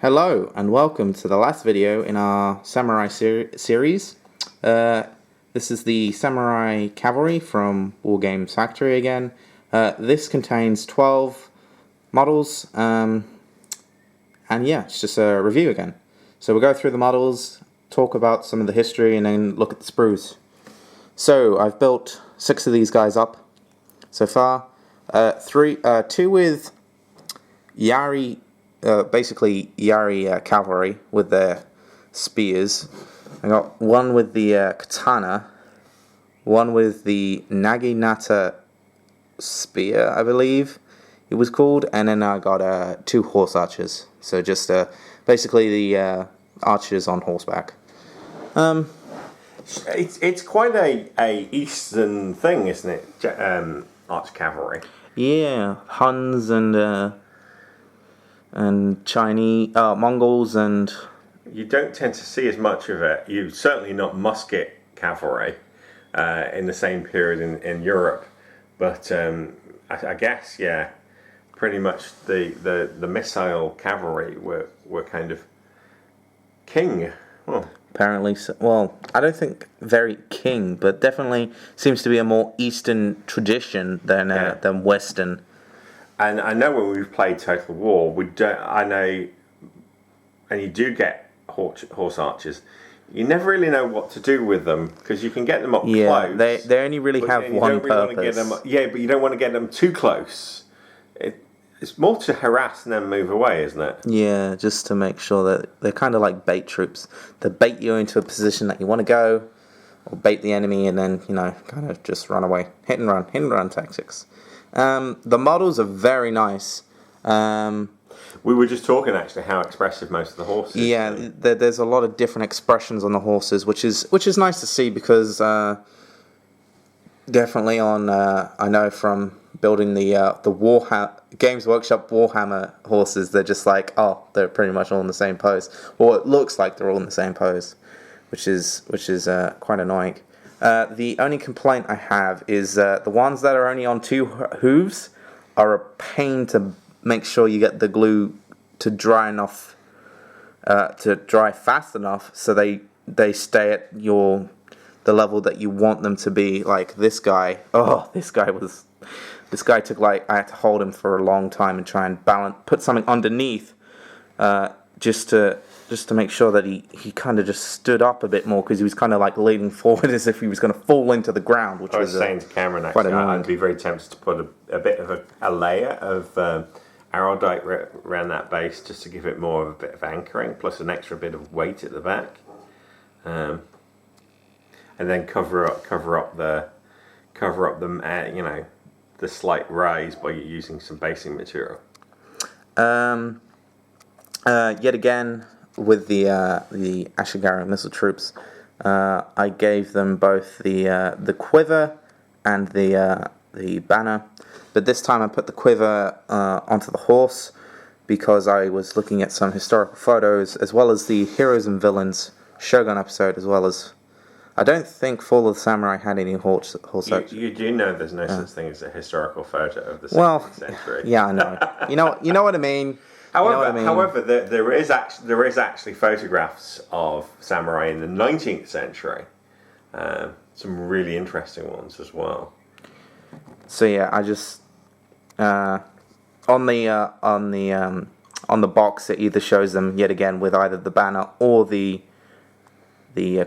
Hello and welcome to the last video in our Samurai series. This is the Samurai Cavalry from Wargames Factory again. This contains 12 models, and yeah, it's just a review again. So we'll go through the models, talk about some of the history, and then look at the sprues. So I've built 6 of these guys up so far. 2 with Yari. Basically Yari Cavalry with their spears. I got one with the katana, one with the Naginata spear, I believe it was called, and then I got 2 horse archers. So just basically the archers on horseback. It's quite a Eastern thing, isn't it? Arch cavalry. Yeah, Huns and Chinese, Mongols, and you don't tend to see as much of it. You certainly not musket cavalry in the same period in Europe, but I guess pretty much the missile cavalry were kind of king. Well, apparently, well, I don't think very king, but definitely seems to be a more Eastern tradition than Western. And I know when we've played Total War, I know, and you do get horse archers. You never really know what to do with them because you can get them up close. They only really have one purpose. But you don't want to get them too close. It's more to harass and then move away, isn't it? Yeah, just to make sure that they're kind of like bait troops. They bait you into a position that you want to go, or bait the enemy, and then kind of just run away. Hit and run tactics. The models are very nice. We were just talking actually how expressive most of the horses. Yeah, there's a lot of different expressions on the horses, which is nice to see because definitely on I know from building the Games Workshop Warhammer horses, they're just like, they're pretty much all in the same pose, or it looks like they're all in the same pose, which is quite annoying. The only complaint I have is the ones that are only on 2 hooves are a pain to make sure you get the glue to dry enough, to dry fast enough so they stay at the level that you want them to be. Like this guy, this guy took I had to hold him for a long time and try and put something underneath, just to make sure that he kind of just stood up a bit more because he was kind of like leaning forward as if he was going to fall into the ground. Which I was saying to Cameron actually, I'd be very tempted to put a bit of a layer of araldite around that base just to give it more of a bit of anchoring, plus an extra bit of weight at the back, and then cover up the the slight rise by using some basing material. Yet again, with the Ashigara missile troops, I gave them both the quiver and the banner, but this time I put the quiver onto the horse because I was looking at some historical photos as well as the Heroes and Villains Shogun episode, as well as I don't think Fall of the Samurai had any horse. You do know there's no such thing as a historical photo of the 16th century. Yeah, I know. You know what I mean. However, there is actually photographs of samurai in the 19th century. Some really interesting ones as well. So yeah, I just on the box it either shows them yet again with either the banner or the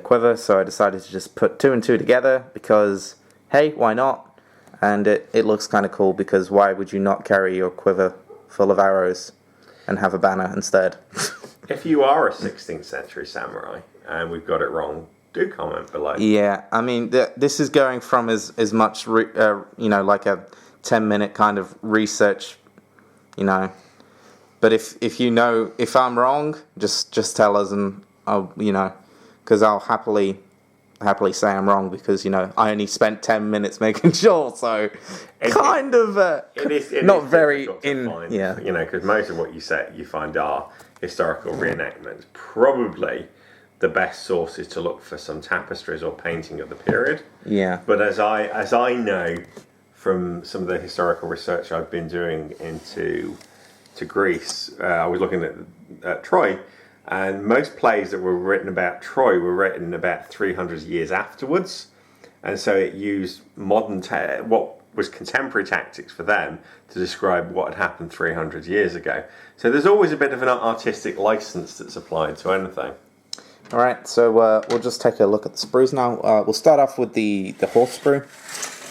quiver. So I decided to just put 2 and 2 together because hey, why not? And it looks kind of cool because why would you not carry your quiver full of arrows and have a banner instead? If you are a 16th century samurai and we've got it wrong, do comment below. Yeah, I mean, this is going from as much, like a 10-minute kind of research, But if I'm wrong, just tell us and I'll, because I'll happily say I'm wrong because I only spent 10 minutes making sure, so it is not very in find, because most of what you find are historical reenactments. Probably the best source is to look for some tapestries or painting of the period. Yeah. But as I know from some of the historical research I've been doing into to Greece, I was looking at Troy, and most plays that were written about Troy were written about 300 years afterwards, and so it used what was contemporary tactics for them to describe what had happened 300 years ago. So there's always a bit of an artistic license that's applied to anything. All right, so we'll just take a look at the sprues now. We'll start off with the horse sprue,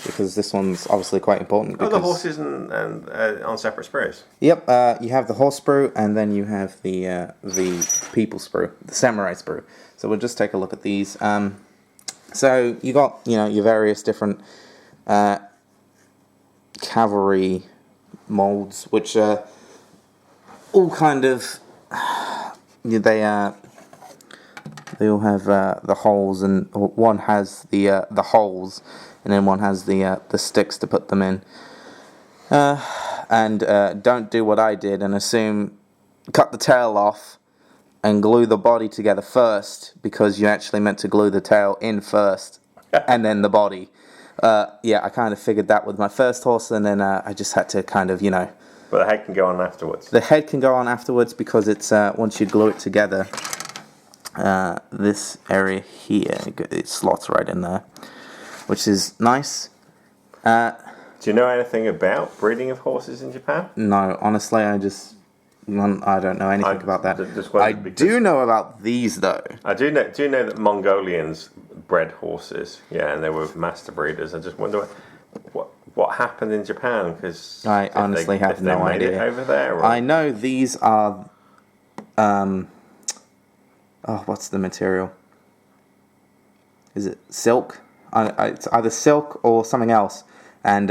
because this one's obviously quite important. Oh, the horses and on separate sprues. Yep, you have the horse sprue, and then you have the people sprue, the samurai sprue. So we'll just take a look at these. So you got your various different cavalry molds, which are all kind of they all have the holes, and one has the holes, and then one has the sticks to put them in. And don't do what I did and cut the tail off and glue the body together first, because you actually meant to glue the tail in first and then the body. Yeah, I kind of figured that with my first horse, and then I just had to kind of, But the head can go on afterwards. The head can go on afterwards, because it's once you glue it together, this area here, it slots right in there, which is nice. Do you know anything about breeding of horses in Japan? No, honestly, I don't know anything about that. I do know about these, though. I do know that Mongolians bred horses, yeah, and they were master breeders. I just wonder what happened in Japan, because I honestly have no idea. Over there, or? I know these are, what's the material? Is it silk? It's either silk or something else, and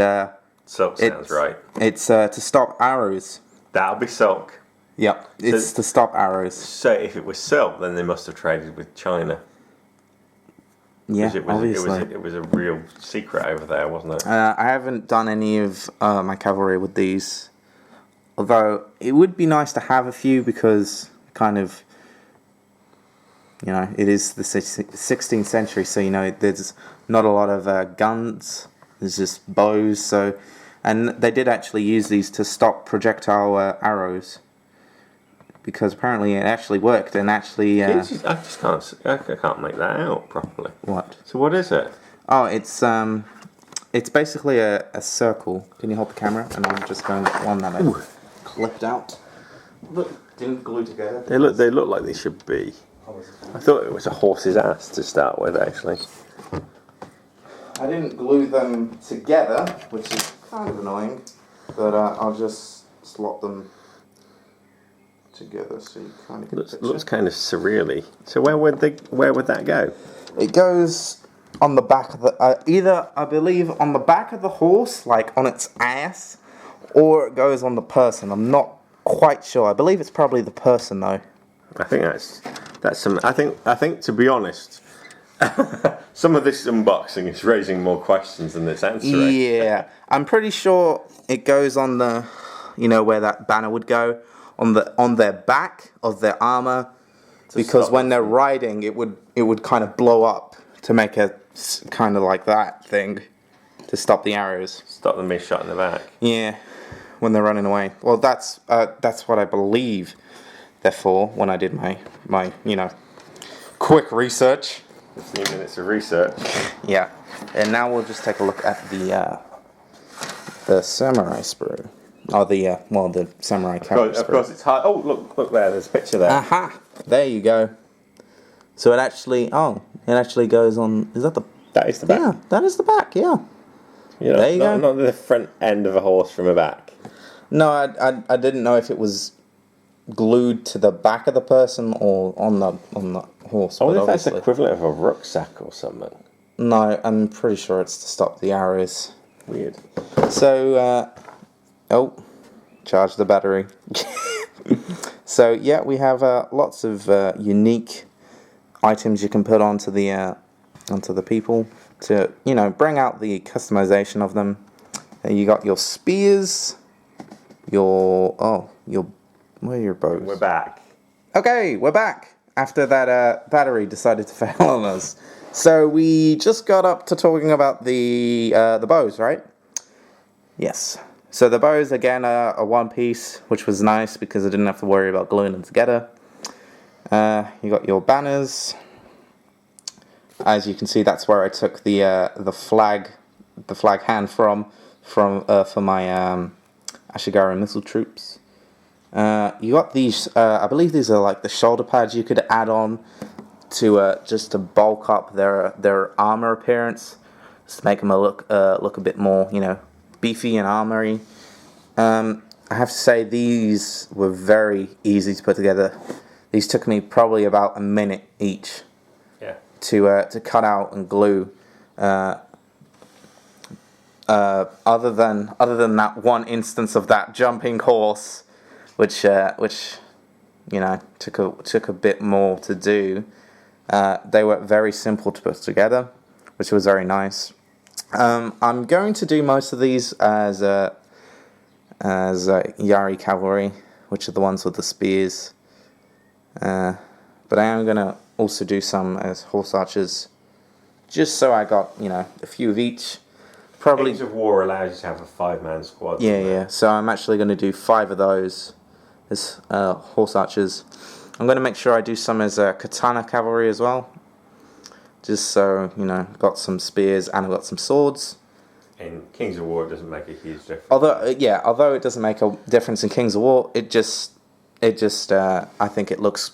silk sounds right. It's to stop arrows. That'll be silk. Yep, it's to stop arrows. So if it was silk, then they must have traded with China. Yeah, obviously. It was a real secret over there, wasn't it? I haven't done any of my cavalry with these, although it would be nice to have a few, because kind of, it is the 16th century, so there's not a lot of guns. There's just bows. And they did actually use these to stop projectile arrows, because apparently it actually worked, and actually... I just can't make that out properly. What? So what is it? Oh, it's basically a circle. Can you hold the camera? And I'm just going to one that I clipped out. Look, didn't glue together. They look like they should be. I thought it was a horse's ass to start with, actually. I didn't glue them together, which is kind of annoying, but I'll just slot them together so you kind of get a picture. Looks kind of surreally. So where would that go? It goes on the back of the either, I believe, on the back of the horse, like on its ass, or it goes on the person. I'm not quite sure. I believe it's probably the person, though. I think that's some. I think to be honest, some of this unboxing is raising more questions than it's answering. Yeah, I'm pretty sure it goes on the, where that banner would go, on their back of their armor, because when they're riding, it would kind of blow up to make a kind of like that thing to stop the arrows. Stop them being shot in the back. Yeah, when they're running away. Well, that's what I believe they're for. When I did my quick research. 15 minutes of research. Yeah, and now we'll just take a look at the samurai sprue. Oh, the samurai cavalry sprue. Of course, it's hard. Oh, look there. There's a picture there. Aha! There you go. So it actually goes on. Is that the? That is the back. Yeah, that is the back. Yeah. There you go. Not the front end of a horse from a back. No, I didn't know if it was glued to the back of the person or on the horse. I wonder if that's equivalent of a rucksack or something. No, I'm pretty sure it's to stop the arrows. Weird. So, charge the battery. So yeah, we have lots of unique items you can put onto the people to bring out the customization of them. You got your spears, where are your bows? We're back. Okay, we're back after that battery decided to fail on us. So we just got up to talking about the bows, right? Yes. So the bows, again, are a one piece, which was nice because I didn't have to worry about gluing them together. You got your banners. As you can see, that's where I took the flag hand from for my Ashigara missile troops. You got these. I believe these are like the shoulder pads you could add on to just to bulk up their armor appearance, just to make them look a bit more, beefy and armory. I have to say these were very easy to put together. These took me probably about a minute each. Yeah. To cut out and glue. Other than that one instance of that jumping horse, which took a bit more to do. They were very simple to put together, which was very nice. I'm going to do most of these as Yari Cavalry, which are the ones with the spears. But I am going to also do some as horse archers, just so I got, a few of each. Probably. Kings of War allows you to have a 5-man squad. Yeah. So I'm actually going to do 5 of those as horse archers. I'm going to make sure I do some as katana cavalry as well. Just so, got some spears and I've got some swords. In Kings of War, it doesn't make a huge difference. Although it doesn't make a difference in Kings of War, it just I think it looks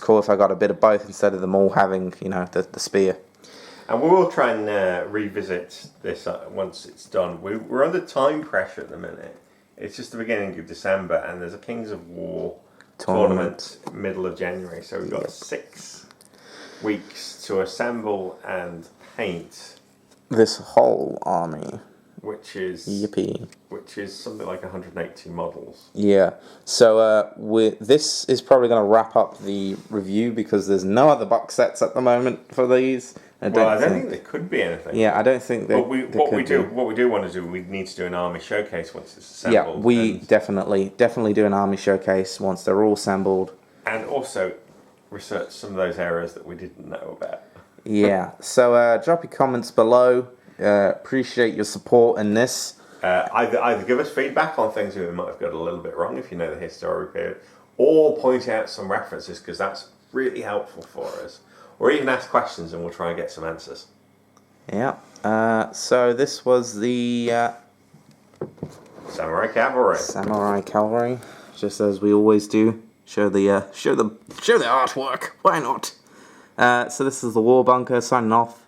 cool if I got a bit of both instead of them all having, the spear. And we will try and revisit this once it's done. We're under time pressure at the minute. It's just the beginning of December, and there's a Kings of War tournament middle of January. So we've got 6 weeks to assemble and paint this whole army. Which is something like 180 models. Yeah. So this is probably going to wrap up the review because there's no other box sets at the moment for these. I don't think there could be anything. Yeah, I don't think there. What we do want to do, we need to do an army showcase once it's assembled. Yeah, we definitely do an army showcase once they're all assembled. And also research some of those areas that we didn't know about. Yeah. So drop your comments below. Appreciate your support in this. Either give us feedback on things we might have got a little bit wrong if you know the history period, or point out some references because that's really helpful for us. Or even ask questions and we'll try and get some answers. Yeah. So this was the Samurai Cavalry. Samurai Cavalry, just as we always do. Show the artwork. Why not? So this is the War Bunker signing off.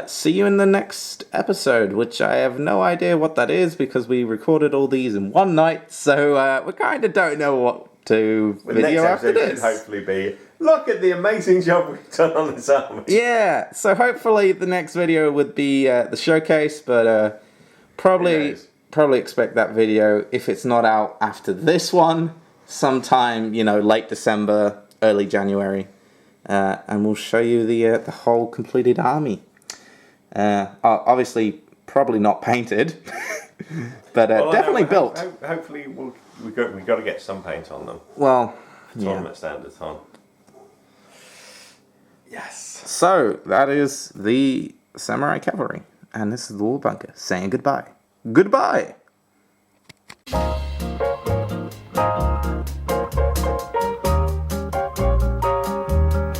See you in the next episode, which I have no idea what that is because we recorded all these in one night, so we kind of don't know what to video after this. Should hopefully be, look at the amazing job we've done on this army. Yeah, so hopefully the next video would be the showcase, but probably expect that video, if it's not out after this one, sometime, late December, early January, and we'll show you the whole completed army. Obviously, probably not painted, but definitely built. Hopefully, we got to get some paint on them. Well, tournament standards on. Yes. So that is the Samurai Cavalry, and this is the War Bunker saying goodbye. Goodbye.